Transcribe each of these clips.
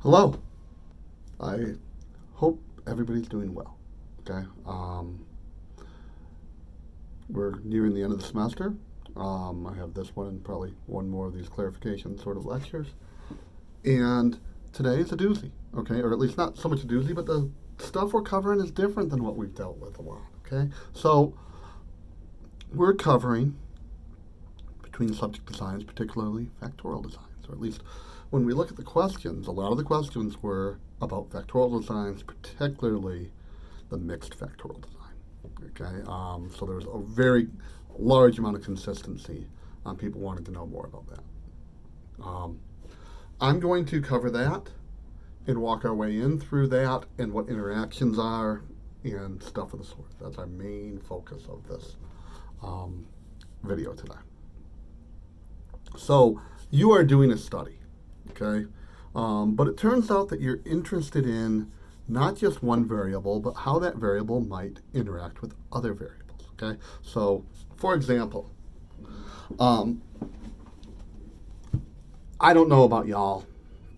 Hello. I hope everybody's doing well. Okay. We're nearing the end of the semester. I have this one and probably one more of these clarification sort of lectures. And today is a doozy. Okay, or at least not so much a doozy, but the stuff we're covering is different than what we've dealt with a lot. Okay, so we're covering between subject designs, particularly factorial designs, or at least when we look at the questions, a lot of the questions were about factorial designs, particularly the mixed factorial design. Okay, so there's a very large amount of consistency on people wanting to know more about that. I'm going to cover that and walk our way in through that and what interactions are and stuff of the sort. That's our main focus of this video today. So you are doing a study, okay? But it turns out that you're interested in not just one variable, but how that variable might interact with other variables, okay? So, for example, I don't know about y'all,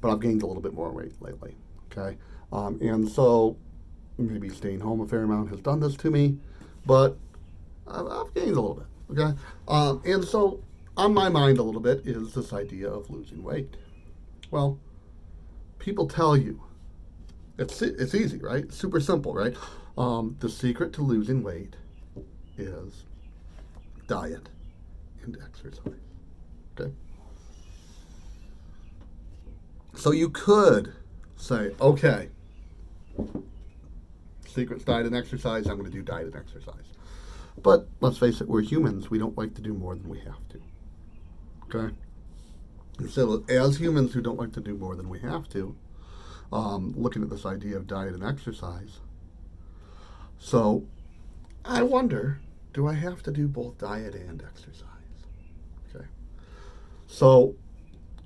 but I've gained a little bit more weight lately, okay? And so maybe staying home a fair amount has done this to me, but I've gained a little bit, okay? And so on my mind a little bit is this idea of losing weight. Well, people tell you it's easy, right? Super simple, right? The secret to losing weight is diet and exercise. Okay. So you could say, okay, secret's diet and exercise. I'm going to do diet and exercise. But let's face it, we're humans. We don't like to do more than we have to. Okay. And so as humans who don't like to do more than we have to, looking at this idea of diet and exercise. So I wonder, do I have to do both diet and exercise? Okay. So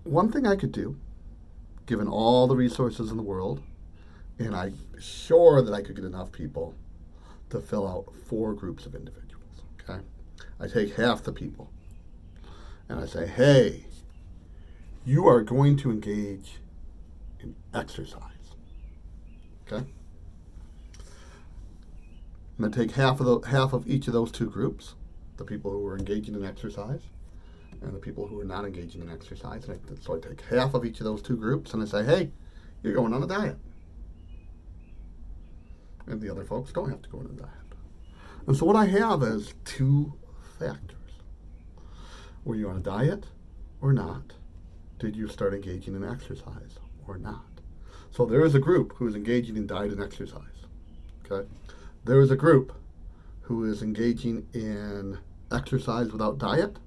one thing I could do, given all the resources in the world, and I'm sure that I could get enough people to fill out 4 groups of individuals. Okay. I take half the people and I say, hey, you are going to engage in exercise. Okay? I'm going to take half of each of those 2 groups, the people who are engaging in exercise and the people who are not engaging in exercise. So I take half of each of those 2 groups and I say, hey, you're going on a diet. And the other folks don't have to go on a diet. And so what I have is 2 factors. Were you on a diet or not? Did you start engaging in exercise or not? So there is a group who is engaging in diet and exercise. Okay? There is a group who is engaging in exercise without diet,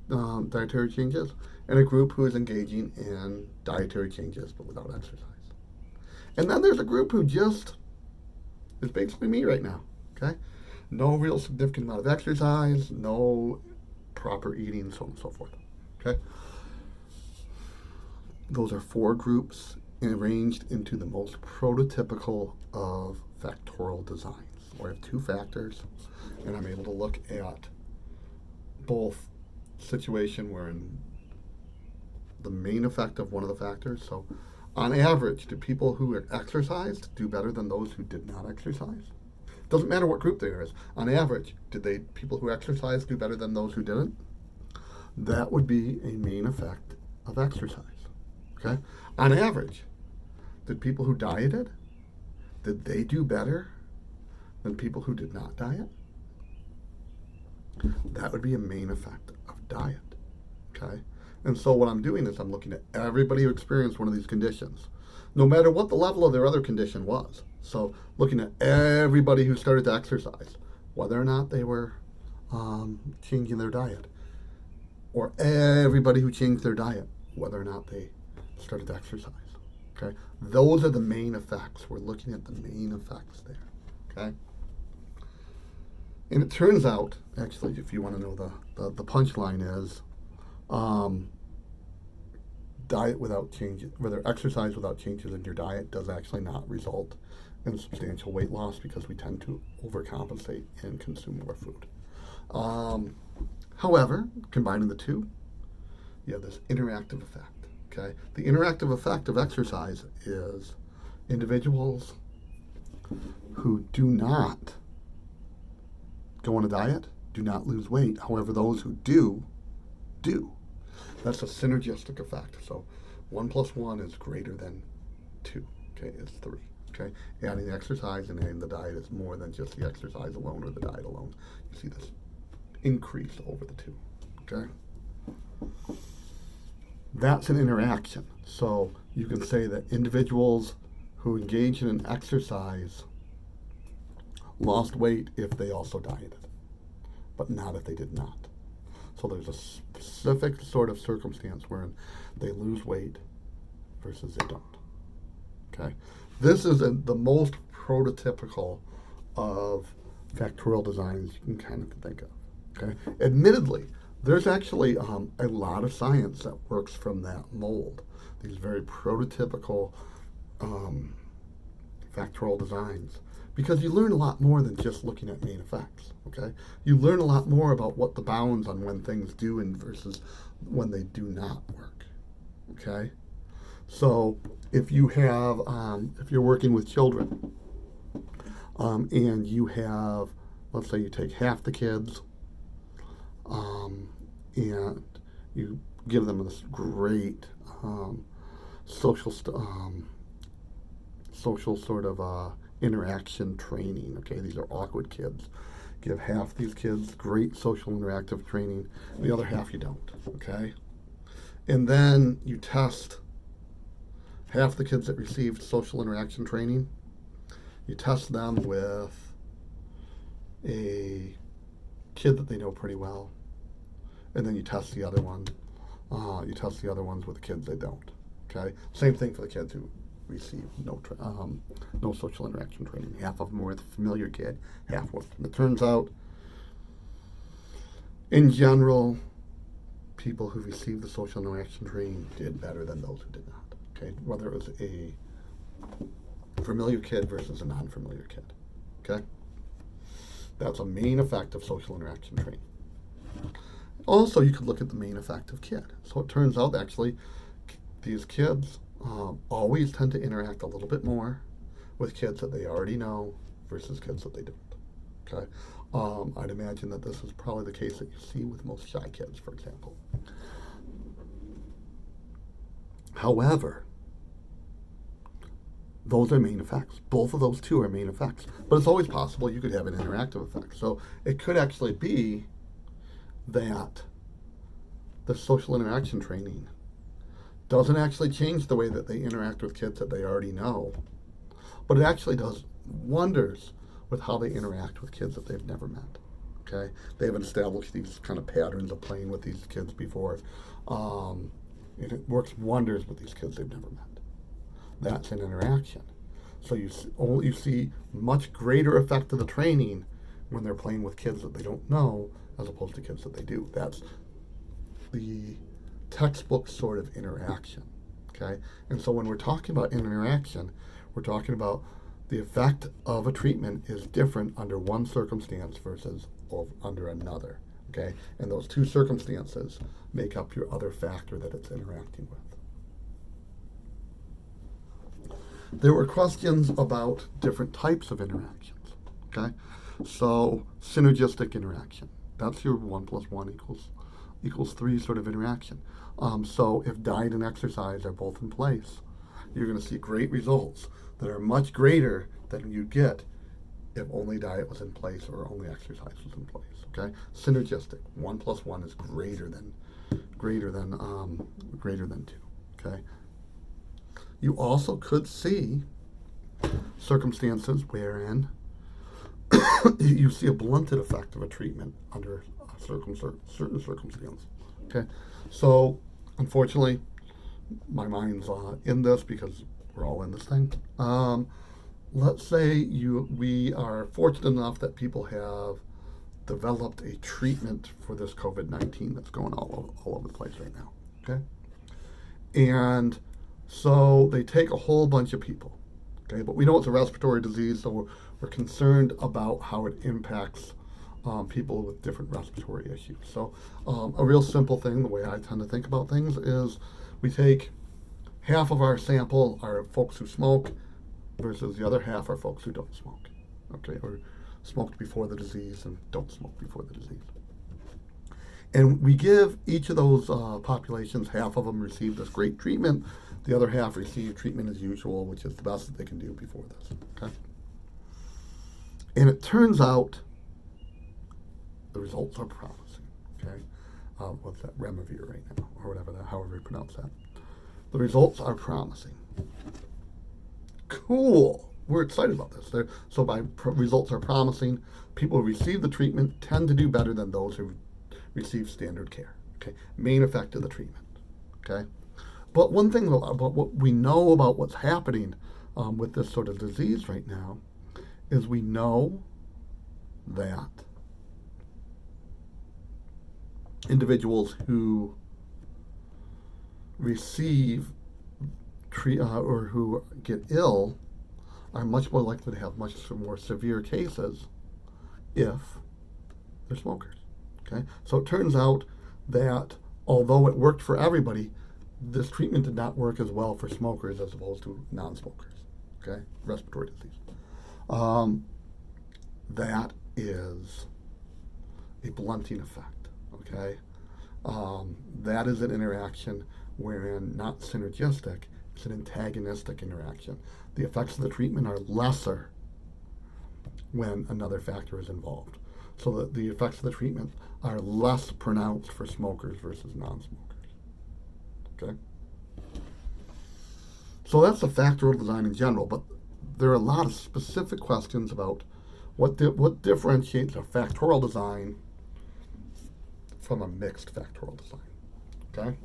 dietary changes, and a group who is engaging in dietary changes but without exercise. And then there's a group who just is basically me right now. Okay? No real significant amount of exercise, no proper eating, so on and so forth. Okay? Those are 4 groups arranged into the most prototypical of factorial designs. Where I have 2 factors, and I'm able to look at both situation wherein the main effect of one of the factors. So, on average, do people who exercised do better than those who did not exercise? Doesn't matter what group there is. On average, did people who exercised do better than those who didn't? That would be a main effect of exercise. Okay? On average, did people who dieted, did they do better than people who did not diet? That would be a main effect of diet. Okay? And so what I'm doing is I'm looking at everybody who experienced one of these conditions, no matter what the level of their other condition was. So looking at everybody who started to exercise, whether or not they were changing their diet, or everybody who changed their diet, whether or not they started to exercise. Okay? Those are the main effects. We're looking at the main effects there. Okay? And it turns out, actually, if you want to know the punchline is, diet without changes, whether exercise without changes in your diet does actually not result in substantial weight loss because we tend to overcompensate and consume more food. However, combining the 2, you have this interactive effect. Okay, the interactive effect of exercise is individuals who do not go on a diet do not lose weight. However, those who do. That's a synergistic effect. So 1 plus 1 is greater than 2. Okay, it's 3. Okay, adding the exercise and adding the diet is more than just the exercise alone or the diet alone. You see this increase over the 2. Okay, that's an interaction. So you can say that individuals who engage in an exercise lost weight if they also dieted, but not if they did not. So there's a specific sort of circumstance wherein they lose weight versus they don't. Okay, this is the most prototypical of factorial designs you can kind of think of. Okay, admittedly, there's actually a lot of science that works from that mold. These very prototypical factorial designs, because you learn a lot more than just looking at main effects. Okay, you learn a lot more about what the bounds on when things do and versus when they do not work. Okay, so if you have if you're working with children and you have, let's say you take half the kids and you give them this great social sort of interaction training. Okay, these are awkward kids. Give half these kids great social interactive training, the other half you don't. Okay, and then you test half the kids that received social interaction training. You test them with a kid that they know pretty well, and then you test the other one. You test the other ones with the kids they don't. Okay, same thing for the kids who receive no social interaction training. Half of them were with a familiar kid, half with. And it turns out, in general, people who received the social interaction training did better than those who did not. Okay, whether it was a familiar kid versus a non-familiar kid. Okay, that's a main effect of social interaction training. Also, you could look at the main effect of kid. So it turns out actually these kids always tend to interact a little bit more with kids that they already know versus kids that they don't. Okay, I'd imagine that this is probably the case that you see with most shy kids, for example. However, those are main effects. Both of those two are main effects. But it's always possible you could have an interactive effect. So it could actually be that the social interaction training doesn't actually change the way that they interact with kids that they already know, but it actually does wonders with how they interact with kids that they've never met. Okay, they haven't established these kind of patterns of playing with these kids before, and it works wonders with these kids they've never met. That's an interaction. So you see much greater effect of the training when they're playing with kids that they don't know as opposed to kids that they do. That's the textbook sort of interaction. Okay, and so when we're talking about interaction, we're talking about the effect of a treatment is different under one circumstance versus under another. Okay, and those two circumstances make up your other factor that it's interacting with. There were questions about different types of interactions. Okay, so synergistic interaction. That's your 1 plus 1 equals 3 sort of interaction. So if diet and exercise are both in place, you're going to see great results that are much greater than you'd get if only diet was in place or only exercise was in place. Okay, synergistic. 1 plus 1 is greater than 2. Okay. You also could see circumstances wherein you see a blunted effect of a treatment under a certain circumstance. Okay, so unfortunately, my mind's in this because we're all in this thing. Let's say we are fortunate enough that people have developed a treatment for this COVID-19 that's going all over the place right now. Okay, and so they take a whole bunch of people. Okay, but we know it's a respiratory disease, so we're concerned about how it impacts people with different respiratory issues. So a real simple thing, the way I tend to think about things, is we take half of our sample are folks who smoke versus the other half are folks who don't smoke, okay, or smoked before the disease and don't smoke before the disease. And we give each of those populations, half of them receive this great treatment, the other half receive treatment as usual, which is the best that they can do before this, okay? And it turns out the results are promising, okay? What's that, Remavir right now, or whatever that, however you pronounce that. The results are promising. Cool. We're excited about this. So results are promising, people who receive the treatment tend to do better than those who receive standard care. Okay, main effect of the treatment. Okay, but one thing about what we know about what's happening with this sort of disease right now is we know that individuals who receive or who get ill are much more likely to have much more severe cases if they're smokers. Okay, so it turns out that although it worked for everybody, this treatment did not work as well for smokers as opposed to non-smokers. Okay, respiratory disease. That is a blunting effect. Okay, that is an interaction wherein not synergistic, it's an antagonistic interaction. The effects of the treatment are lesser when another factor is involved. So that the effects of the treatment are less pronounced for smokers versus non-smokers. Okay? So that's the factorial design in general, but there are a lot of specific questions about what differentiates a factorial design from a mixed factorial design. Okay?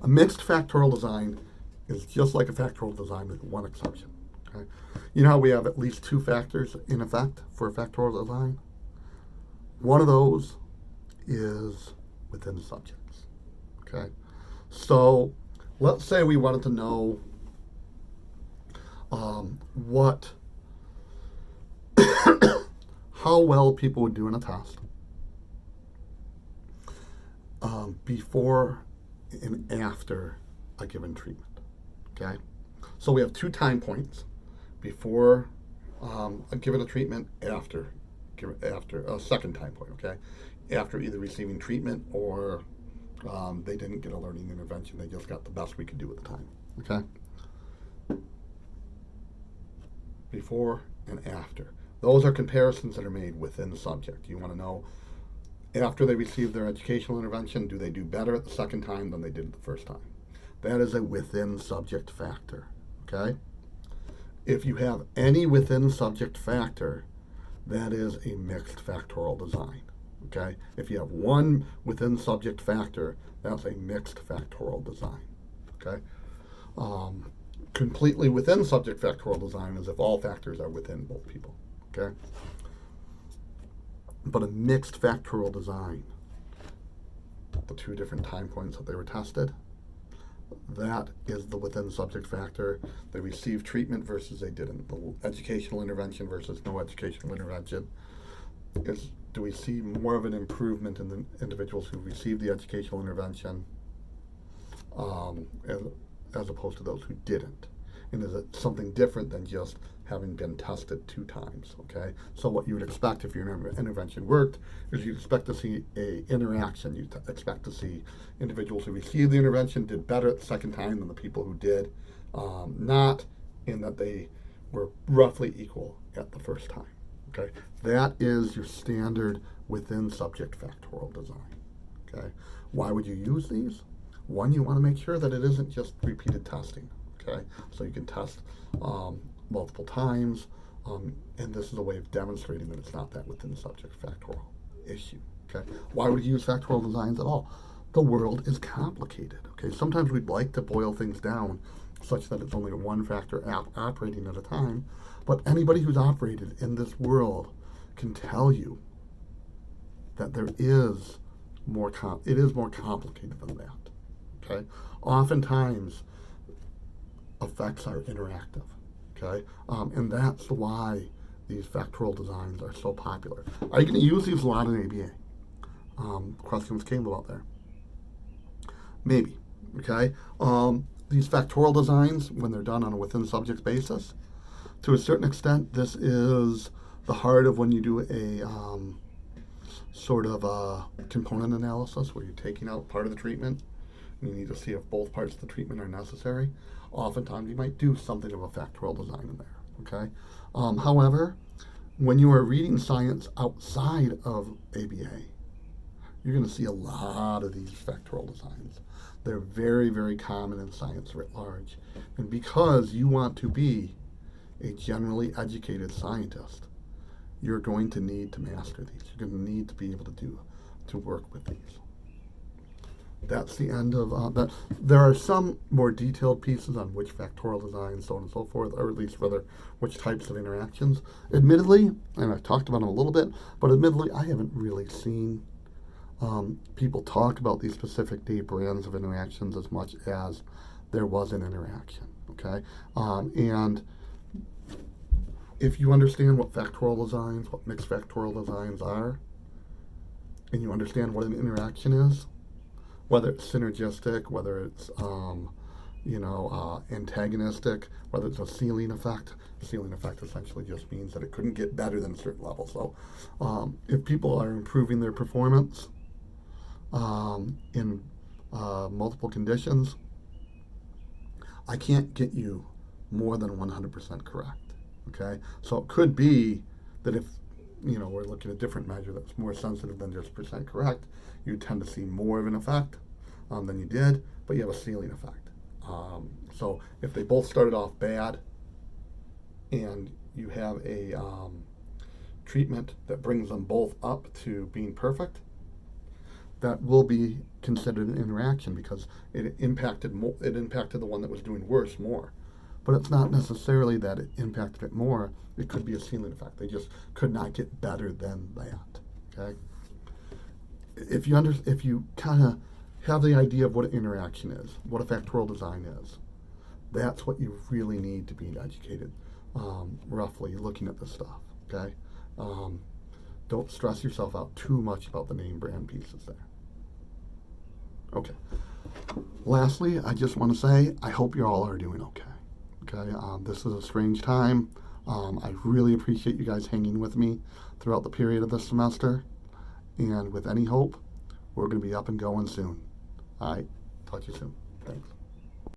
A mixed factorial design is just like a factorial design with one exception. Okay? You know how we have at least two factors in effect for a factorial design? One of those is within subjects. Okay? So let's say we wanted to know how well people would do in a test before and after a given treatment. Okay? So we have 2 time points: before given a treatment, after a second time point. Okay, after either receiving treatment or they didn't get a learning intervention; they just got the best we could do at the time. Okay, before and after. Those are comparisons that are made within the subject. You want to know, after they receive their educational intervention, do they do better at the second time than they did the first time? That is a within subject factor. Okay. If you have any within subject factor, that is a mixed factorial design. Okay? If you have one within subject factor, that's a mixed factorial design. Okay? Completely within subject factorial design is if all factors are within both people. Okay? But a mixed factorial design, the 2 different time points that they were tested, that is the within subject factor. They received treatment versus they didn't. The educational intervention versus no educational intervention. Do we see more of an improvement in the individuals who received the educational intervention as opposed to those who didn't? And is it something different than just having been tested 2 times? Okay, so what you would expect if your intervention worked is you'd expect to see a interaction. You'd expect to see individuals who received the intervention did better at the second time than the people who did not, in that they were roughly equal at the first time. Okay, that is your standard within subject factorial design. Okay, why would you use these? One, you want to make sure that it isn't just repeated testing. Okay, so you can test multiple times, and this is a way of demonstrating that it's not that within subject factorial issue. Okay, why would you use factorial designs at all? The world is complicated. Okay, sometimes we'd like to boil things down such that it's only one factor operating at a time, but anybody who's operated in this world can tell you that it is more complicated than that. Okay, oftentimes effects are interactive. Okay, and that's why these factorial designs are so popular. Are you going to use these a lot in ABA? Questions came about there. Maybe. Okay, these factorial designs, when they're done on a within subject basis, to a certain extent, this is the heart of when you do a sort of a component analysis where you're taking out part of the treatment and you need to see if both parts of the treatment are necessary. Oftentimes, you might do something of a factorial design in there. Okay, however, when you are reading science outside of ABA, you're going to see a lot of these factorial designs. They're very, very common in science writ large. And because you want to be a generally educated scientist, you're going to need to master these. You're going to need to be able to work with these. That's the end of that. There are some more detailed pieces on which factorial design, so on and so forth, or at least rather which types of interactions. Admittedly, and I've talked about them a little bit, but admittedly, I haven't really seen people talk about these specific deep brands of interactions as much as there was an interaction. Okay, and if you understand what factorial designs, what mixed factorial designs are, and you understand what an interaction is, whether it's synergistic, whether it's antagonistic, whether it's a ceiling effect. The ceiling effect essentially just means that it couldn't get better than a certain level. So if people are improving their performance in multiple conditions, I can't get you more than 100% correct. Okay, so it could be that if we're looking at a different measure that's more sensitive than just percent correct, you tend to see more of an effect than you did, but you have a ceiling effect. So if they both started off bad and you have a treatment that brings them both up to being perfect, that will be considered an interaction because it impacted the one that was doing worse more. But it's not necessarily that it impacted it more. It could be a ceiling effect. They just could not get better than that. Okay. If you kind of have the idea of what an interaction is, what a factorial design is, that's what you really need to be educated, roughly looking at this stuff. Okay. Don't stress yourself out too much about the name brand pieces there. Okay. Lastly, I just want to say I hope you all are doing okay. Okay, this is a strange time. I really appreciate you guys hanging with me throughout the period of this semester. And with any hope, we're going to be up and going soon. All right, talk to you soon. Thanks.